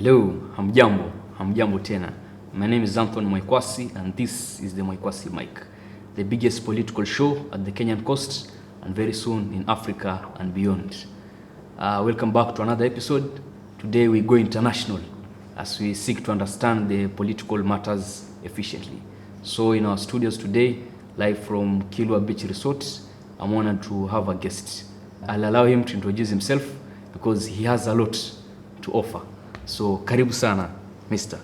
Hello, hamjambo tena. My name is Jonathan Moakes and this is the Mwaikwasi Mic, the biggest political show at the Kenyan coast and very soon in Africa and beyond. Welcome back to another episode. Today we go international as we seek to understand the political matters efficiently. So in our studios today, live from Kilwa Beach Resort, I'm honored to have a guest. I'll allow him to introduce himself because he has a lot to offer. So karibu sana, Mr.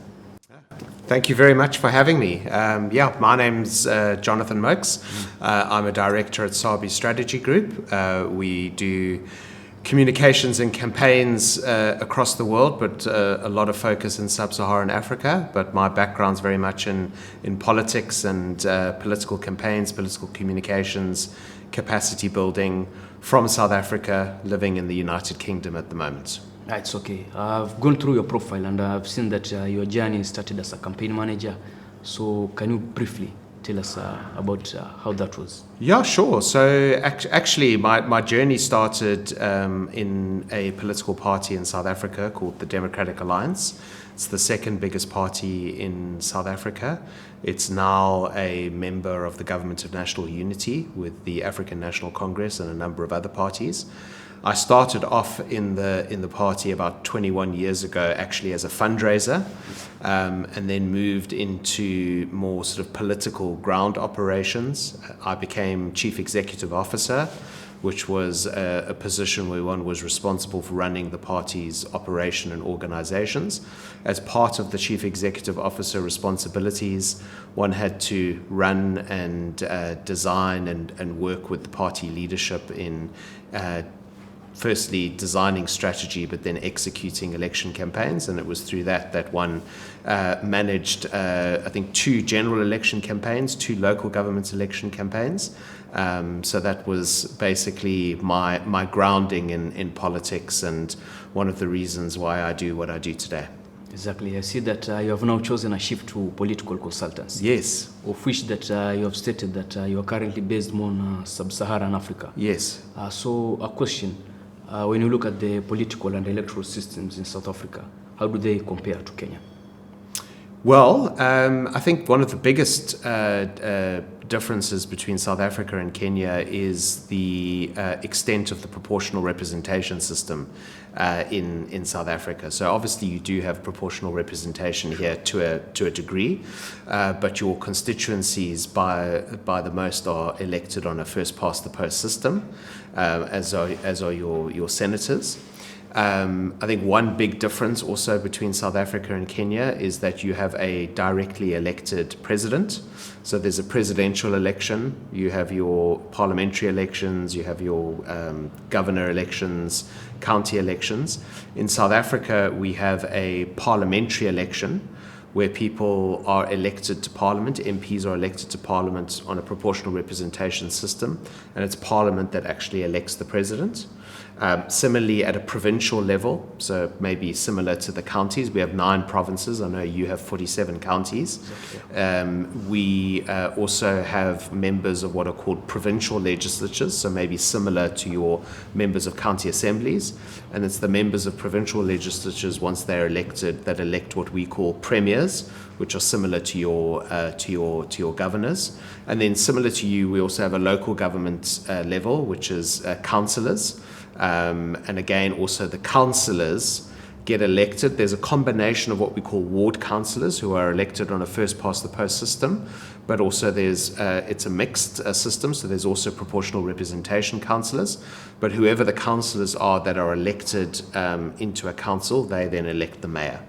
Thank you very much for having me. My name's Jonathan Moakes. I'm a director at Sabi Strategy Group. We do communications and campaigns across the world, but a lot of focus in sub-Saharan Africa. But my background's very much in politics and political campaigns, political communications, capacity building from South Africa, living in the United Kingdom at the moment. It's okay. I've gone through your profile and I've seen that your journey started as a campaign manager. So can you briefly tell us about how that was? Yeah, sure. So actually, my journey started in a political party in South Africa called the Democratic Alliance. It's the second biggest party in South Africa. It's now a member of the Government of National Unity with the African National Congress and a number of other parties. I started off in the party about 21 years ago, actually as a fundraiser, and then moved into more sort of political ground operations. I became Chief Executive Officer, which was a position where one was responsible for running the party's operation and organizations. As part of the Chief Executive Officer responsibilities, one had to run and design and work with the party leadership in firstly designing strategy, but then executing election campaigns. And it was through that one managed, I think, 2 general election campaigns, 2 local government election campaigns. So that was basically my grounding in politics and one of the reasons why I do what I do today. Exactly. I see that you have now chosen a shift to political consultancy. Yes. Of which that you have stated that you are currently based more on sub-Saharan Africa. Yes. So a question. When you look at the political and electoral systems in South Africa, how do they compare to Kenya? Well, I think one of the biggest differences between South Africa and Kenya is the extent of the proportional representation system in South Africa. So obviously you do have proportional representation here to a degree, but your constituencies by the most are elected on a first past the post system, as are your senators. I think one big difference also between South Africa and Kenya is that you have a directly elected president. So there's a presidential election, you have your parliamentary elections, you have your governor elections, county elections. In South Africa, we have a parliamentary election where people are elected to parliament, MPs are elected to parliament on a proportional representation system, and it's parliament that actually elects the president. Similarly, at a provincial level, so maybe similar to the counties, we have 9 provinces. I know you have 47 counties. We also have members of what are called provincial legislatures, so maybe similar to your members of county assemblies. And it's the members of provincial legislatures, once they're elected, that elect what we call premiers, which are similar to your governors. And then similar to you, we also have a local government level, which is councillors. And again, also the councillors get elected. There's a combination of what we call ward councillors who are elected on a first past the post system, but also it's a mixed system, so there's also proportional representation councillors. But whoever the councillors are that are elected into a council, they then elect the mayor.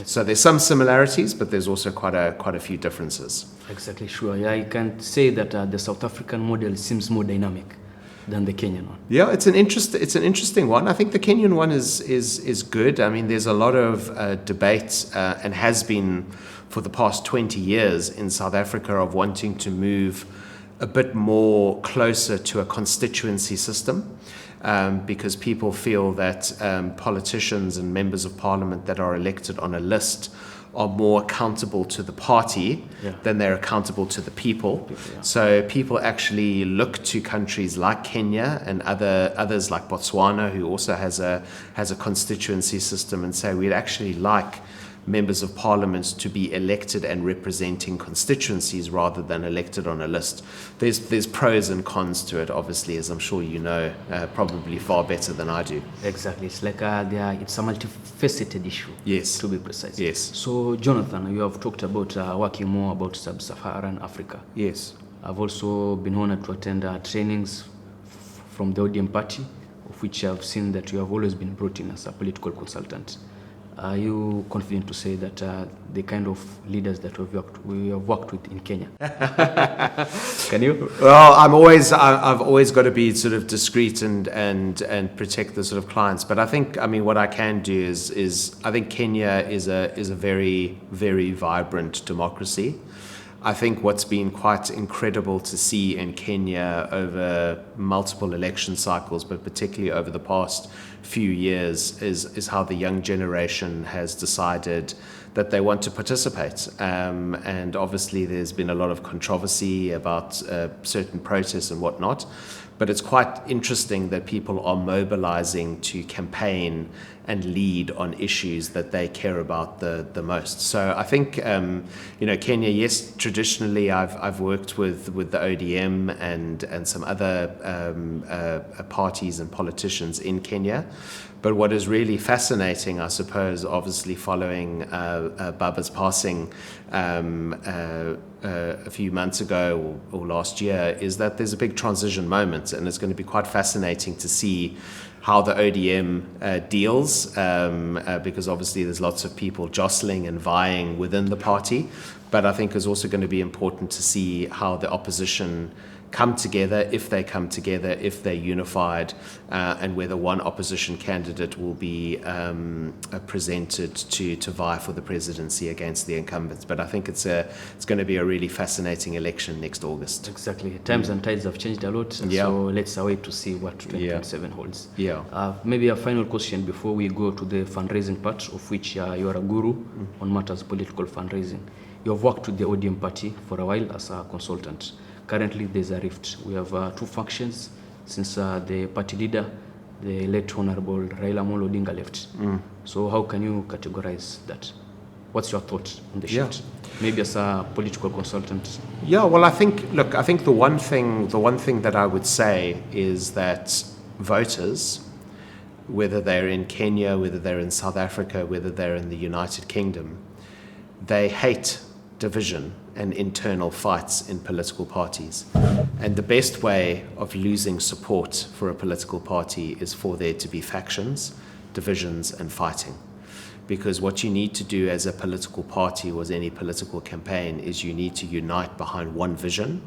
So there's some similarities, but there's also quite a few differences. Exactly, sure. Yeah, I can say that the South African model seems more dynamic than the Kenyan one. Yeah, it's an interesting one. I think the Kenyan one is good. I mean, there's a lot of debate and has been for the past 20 years in South Africa of wanting to move a bit more closer to a constituency system. Because people feel that politicians and members of parliament that are elected on a list are more accountable to the party than they're accountable to the people. So people actually look to countries like Kenya and others like Botswana, who also has a constituency system, and say we'd actually like members of parliament to be elected and representing constituencies rather than elected on a list. There's pros and cons to it, obviously, as I'm sure you know, probably far better than I do. Exactly. It's like it's a multifaceted issue. Yes. To be precise. Yes. So, Jonathan, you have talked about working more about sub-Saharan Africa. Yes. I've also been honored to attend trainings from the ODM party, of which I've seen that you have always been brought in as a political consultant. Are you confident to say that the kind of leaders that we have worked with in Kenya? Can you? Well, I've always got to be sort of discreet and protect the sort of clients. But I think, what I can do is I think Kenya is a very, very vibrant democracy. I think what's been quite incredible to see in Kenya over multiple election cycles, but particularly over the past few years, is how the young generation has decided that they want to participate. And obviously there's been a lot of controversy about certain protests and whatnot, but it's quite interesting that people are mobilizing to campaign and lead on issues that they care about the most. So I think, Kenya, yes, traditionally I've worked with the ODM and some other parties and politicians in Kenya. But what is really fascinating, I suppose, obviously following Baba's passing a few months ago or last year, is that there's a big transition moment, and it's going to be quite fascinating to see how the ODM deals, because obviously there's lots of people jostling and vying within the party. But I think it's also going to be important to see how the opposition come together, if they're unified, and whether one opposition candidate will be presented to vie for the presidency against the incumbents. But I think it's going to be a really fascinating election next August. Exactly. Times and tides have changed a lot, so let's wait to see what 2027 holds. Maybe a final question before we go to the fundraising part, of which you are a guru on matters political fundraising. You have worked with the ODM party for a while as a consultant. Currently, there's a rift. We have two factions since the party leader, the late Honorable Raila Amolo Odinga, left. So how can you categorize that? What's your thought on the shift? Maybe as a political consultant. Yeah, well, I think the one thing that I would say is that voters, whether they're in Kenya, whether they're in South Africa, whether they're in the United Kingdom, they hate division and internal fights in political parties. And the best way of losing support for a political party is for there to be factions, divisions, and fighting. Because what you need to do as a political party or as any political campaign is you need to unite behind one vision,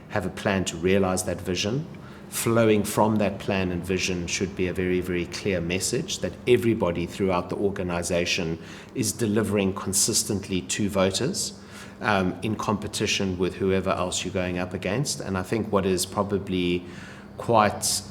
have a plan to realize that vision. Flowing from that plan and vision should be a very, very clear message that everybody throughout the organization is delivering consistently to voters, in competition with whoever else you're going up against. And I think what is probably quite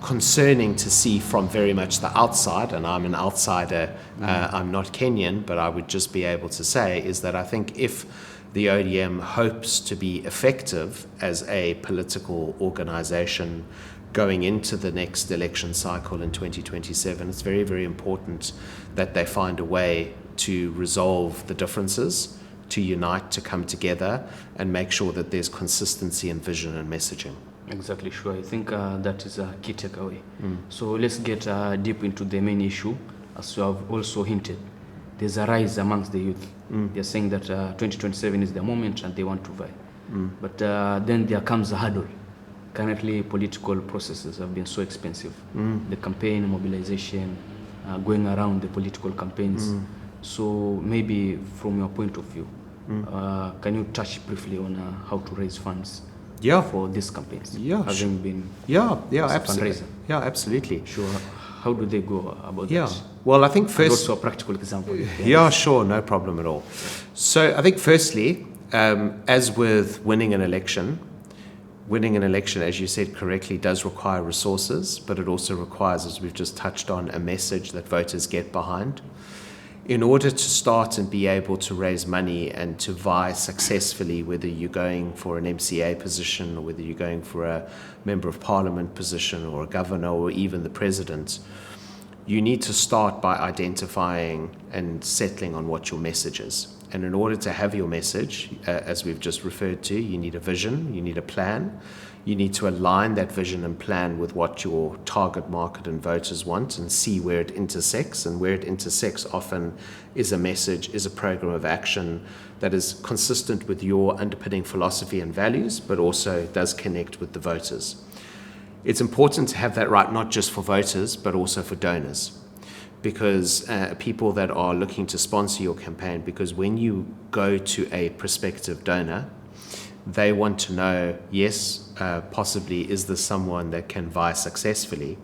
concerning to see from very much the outside, and I'm an outsider, I'm not Kenyan, but I would just be able to say, is that I think if the ODM hopes to be effective as a political organization going into the next election cycle in 2027, it's very, very important that they find a way to resolve the differences, to unite, to come together, and make sure that there's consistency in vision and messaging. Exactly, sure. I think that is a key takeaway. So let's get deep into the main issue. As you have also hinted, there's a rise amongst the youth. They're saying that 2027 is the moment and they want to vie. But then there comes a hurdle. Currently, political processes have been so expensive. The campaign, mobilization, going around the political campaigns. So maybe from your point of view, can you touch briefly on how to raise funds for these campaigns? Having been Absolutely. Yeah, absolutely. Sure. How do they go about that? Well, I think first... And also a practical example. Sure, no problem at all. So I think firstly, as with winning an election, as you said correctly, does require resources, but it also requires, as we've just touched on, a message that voters get behind. in order to start and be able to raise money and to vie successfully, whether you're going for an MCA position or whether you're going for a member of parliament position or a governor or even the president, you need to start by identifying and settling on what your message is. And in order to have your message, as we've just referred to, you need a vision, you need a plan. You need to align that vision and plan with what your target market and voters want and see where it intersects. And where it intersects often is a message, is a program of action that is consistent with your underpinning philosophy and values, but also does connect with the voters. It's important to have that right, not just for voters, but also for donors. Because people that are looking to sponsor your campaign, because when you go to a prospective donor, they want to know, yes, possibly is this someone that can vie successfully?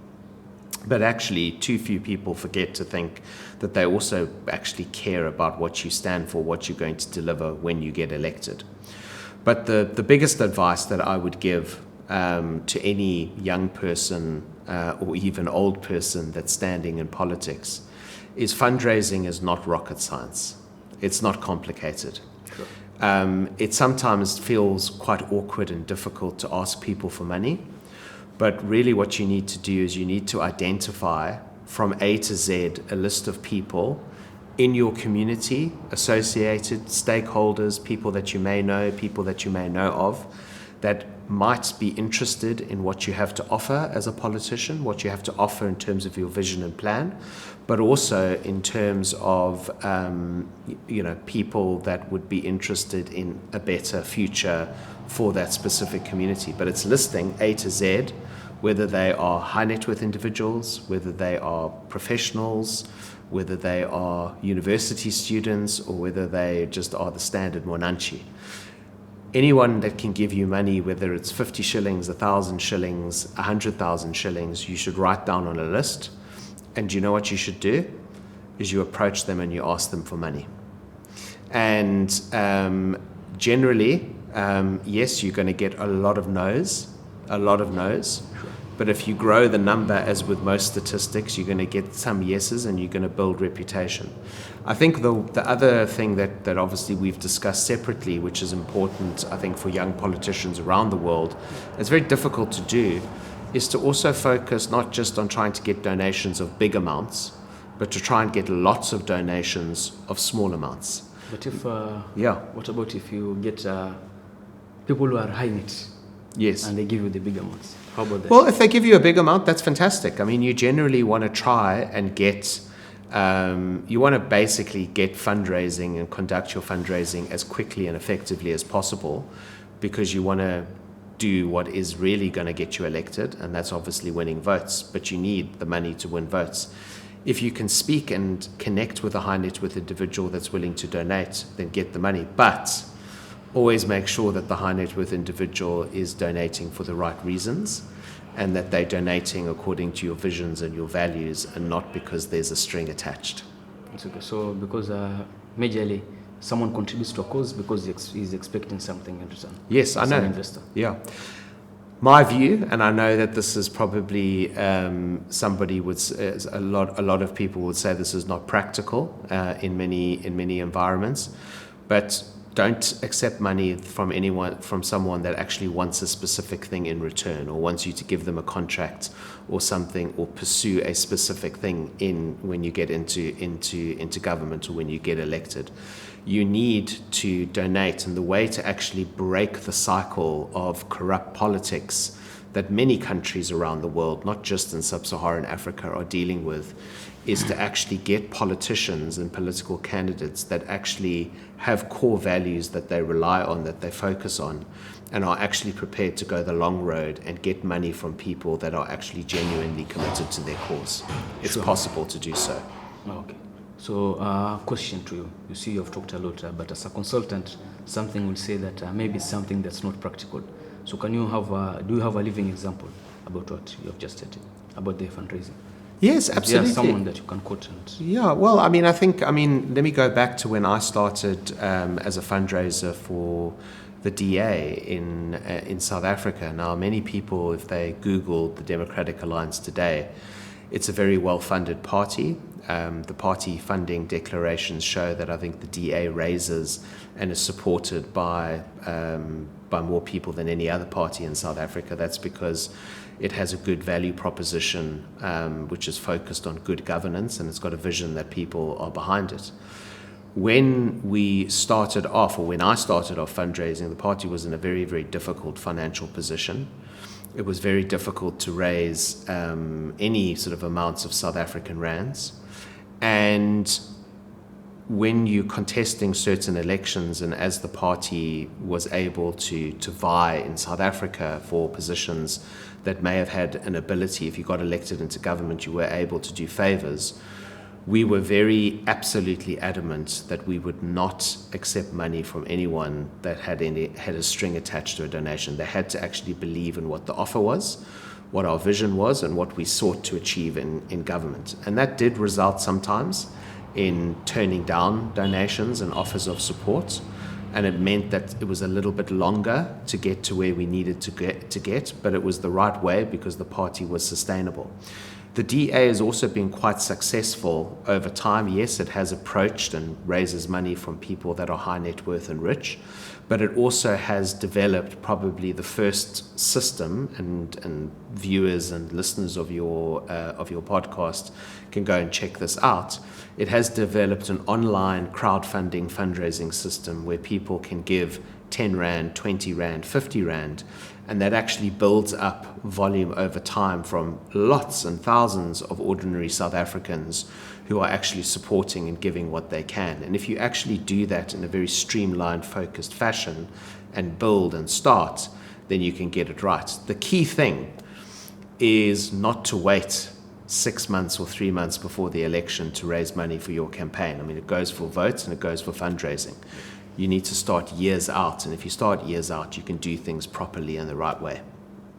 But actually, too few people forget to think that they also actually care about what you stand for, what you're going to deliver when you get elected. But the biggest advice that I would give to any young person or even old person that's standing in politics is fundraising is not rocket science. It's not complicated. Sure. It sometimes feels quite awkward and difficult to ask people for money, but really what you need to do is you need to identify from A to Z a list of people in your community, associated stakeholders, people that you may know, people that you may know of, that might be interested in what you have to offer as a politician, what you have to offer in terms of your vision and plan, but also in terms of people that would be interested in a better future for that specific community. But it's listing A to Z, whether they are high net worth individuals, whether they are professionals, whether they are university students, or whether they just are the standard Mwananchi. Anyone that can give you money, whether it's 50 shillings, 1,000 shillings, 100,000 shillings, you should write down on a list. And you know what you should do? Is you approach them and you ask them for money. And generally, yes, you're going to get a lot of no's. But if you grow the number, as with most statistics, you're going to get some yeses and you're going to build reputation. I think the other thing that obviously we've discussed separately, which is important, I think, for young politicians around the world, it's very difficult to do, is to also focus not just on trying to get donations of big amounts, but to try and get lots of donations of small amounts. But what about if you get people who are high net? Yes. And they give you the big amounts? How about that? Well, if they give you a big amount, that's fantastic. I mean, you generally want to try and get, you want to basically get fundraising and conduct your fundraising as quickly and effectively as possible, because you want to do what is really going to get you elected, and that's obviously winning votes, but you need the money to win votes. If you can speak and connect with a high net worth individual that's willing to donate, then get the money. But always make sure that the high net worth individual is donating for the right reasons, and that they're donating according to your visions and your values, and not because there's a string attached. It's okay. So because majorly someone contributes to a cause because he's expecting something in return. Yes, I know. An investor. Yeah. My view, and I know that this is probably somebody would, a lot of people would say this is not practical in many environments, but don't accept money from someone that actually wants a specific thing in return, or wants you to give them a contract or something, or pursue a specific thing when you get into government, or when you get elected. You need to donate, and the way to actually break the cycle of corrupt politics that many countries around the world, not just in sub-Saharan Africa, are dealing with, is to actually get politicians and political candidates that actually have core values that they rely on, that they focus on, and are actually prepared to go the long road and get money from people that are actually genuinely committed to their cause. It's possible to do so. Okay. So, question to you. You see, you've talked a lot, but as a consultant, something will say that maybe it's something that's not practical. So, do you have a living example about what you have just said, about the fundraising? Yes, absolutely. Is there someone that you can quote? Yeah, well, let me go back to when I started as a fundraiser for the DA in South Africa. Now, many people, if they Googled the Democratic Alliance today, It's a very well-funded party. The party funding declarations show that I think the DA raises and is supported by more people than any other party in South Africa. That's because it has a good value proposition, which is focused on good governance, and it's got a vision that people are behind it. When we started off, or when I started off fundraising, the party was in a very, very difficult financial position. It was very difficult to raise any sort of amounts of South African rands. And when you're contesting certain elections, and as the party was able to vie in South Africa for positions that may have had an ability, if you got elected into government, you were able to do favors, we were very absolutely adamant that we would not accept money from anyone that had a string attached to a donation. They had to actually believe in what the offer was, what our vision was, and what we sought to achieve in government. And that did result sometimes in turning down donations and offers of support, and it meant that it was a little bit longer to get to where we needed to get, but it was the right way because the party was sustainable. The DA has also been quite successful over time. Yes, it has approached and raises money from people that are high net worth and rich, but it also has developed probably the first system, and viewers and listeners of your podcast can go and check this out. It has developed an online crowdfunding fundraising system where people can give 10 Rand, 20 Rand, 50 Rand, and that actually builds up volume over time from lots and thousands of ordinary South Africans who are actually supporting and giving what they can. And if you actually do that in a very streamlined, focused fashion and build and start, then you can get it right. The key thing is not to wait 6 months or 3 months before the election to raise money for your campaign. I mean, it goes for votes and it goes for fundraising. You need to start years out, and if you start years out, you can do things properly in the right way.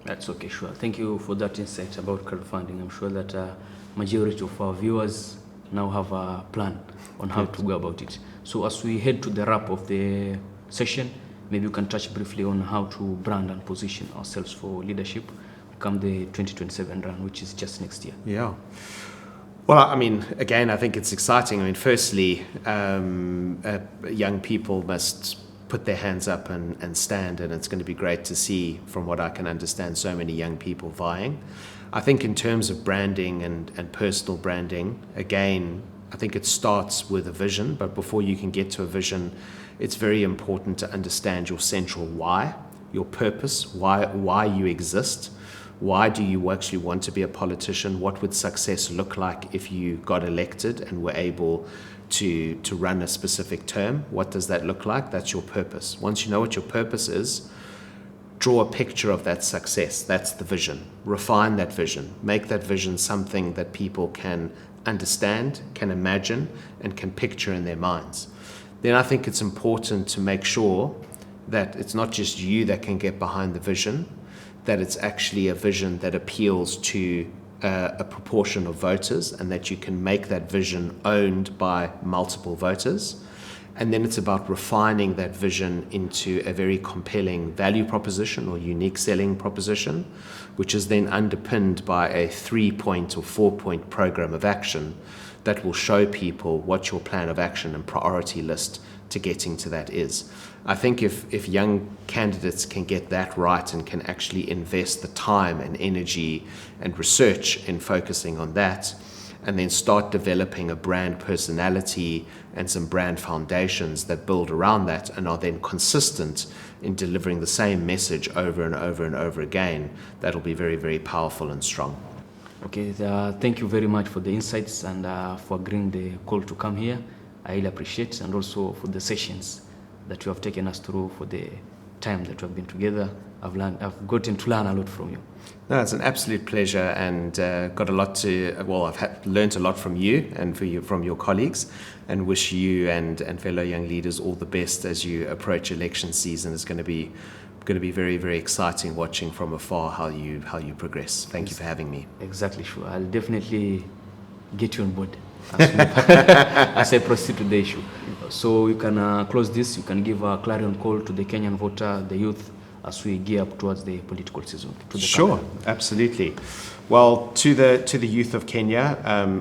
That's okay, sure. Thank you for that insight about crowdfunding. I'm sure that majority of our viewers now have a plan on how to go about it. So as we head to the wrap of the session, maybe you can touch briefly on how to brand and position ourselves for leadership come the 2027 run, which is just next year. Yeah. Well, I mean, again, I think it's exciting. I mean, firstly, young people must put their hands up and stand, and it's going to be great to see, from what I can understand, so many young people vying. I think in terms of branding and personal branding, again, I think it starts with a vision, but before you can get to a vision, it's very important to understand your central why, your purpose, why you exist. Why do you actually want to be a politician? What would success look like if you got elected and were able to run a specific term? What does that look like? That's your purpose. Once you know what your purpose is, draw a picture of that success. That's the vision. Refine that vision. Make that vision something that people can understand, can imagine, and can picture in their minds. Then I think it's important to make sure that it's not just you that can get behind the vision, that it's actually a vision that appeals to a proportion of voters, and that you can make that vision owned by multiple voters. And then it's about refining that vision into a very compelling value proposition or unique selling proposition, which is then underpinned by a 3-point or 4-point program of action that will show people what your plan of action and priority list to getting to that is. I think if young candidates can get that right and can actually invest the time and energy and research in focusing on that, and then start developing a brand personality and some brand foundations that build around that and are then consistent in delivering the same message over and over and over again, that'll be very, very powerful and strong. Okay, thank you very much for the insights and for agreeing the call to come here. I really appreciate, and also for the sessions that you have taken us through, for the time that we have been together. I've gotten to learn a lot from you. No, it's an absolute pleasure, and got a lot I've learned a lot from you and from your colleagues, and wish you and fellow young leaders all the best as you approach election season. It's going to be very, very exciting watching from afar how you progress. Thank you for having me. Exactly, sure. I'll definitely get you on board as I proceed to the issue. So you can close this. You can give a clarion call to the Kenyan voter, the youth, as we gear up towards the political season? Sure, absolutely. Well, to the youth of Kenya,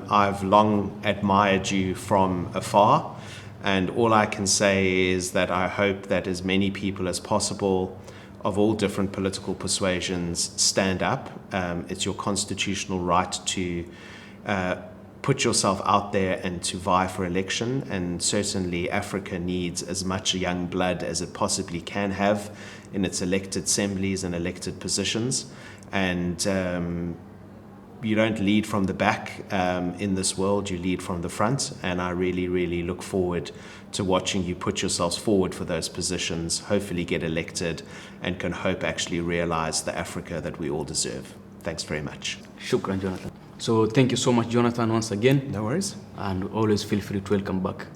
I've long admired you from afar, and all I can say is that I hope that as many people as possible of all different political persuasions stand up. It's your constitutional right to put yourself out there and to vie for election, and certainly Africa needs as much young blood as it possibly can have in its elected assemblies and elected positions. And you don't lead from the back in this world, you lead from the front, and I really, really look forward to watching you put yourselves forward for those positions, hopefully get elected, and can hope actually realize the Africa that we all deserve. Thanks very much. Shukran, Jonathan. So thank you so much, Jonathan, once again. No worries. And always feel free to welcome back.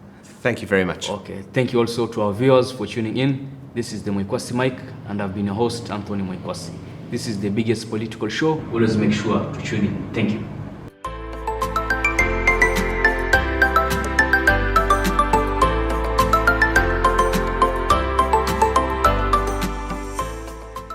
Thank you very much. Okay, thank you also to our viewers for tuning in. This is the Mwaikwasi mic, and I've been your host, Anthony Mwaikwasi. This is the biggest political show. Always make sure to tune in. Thank you.